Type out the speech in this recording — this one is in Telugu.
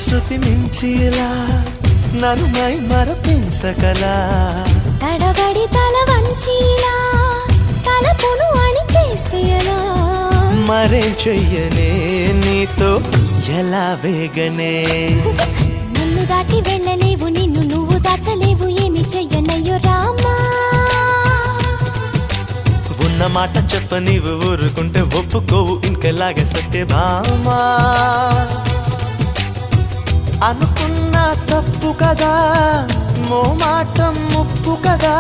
శృతి మించిలా నన్ను మై మరపించకలా తడబడి తల వంచిలా తలపును అని చేస్తే ఎలా మరేం చెయ్యనే నీతో ఎలా వేగనే నన్ను దాటి వెళ్ళలేవు నిన్ను నువ్వు దాచలేవు ఏమి చెయ్యనయ్యో రామా ఉన్న మాట చెప్ప నీవు ఊరుకుంటే ఒప్పుకోవు ఇంకెలాగే సత్యభామా అనుకున్నా తప్పు కదా మోమాటం ముప్పు కదా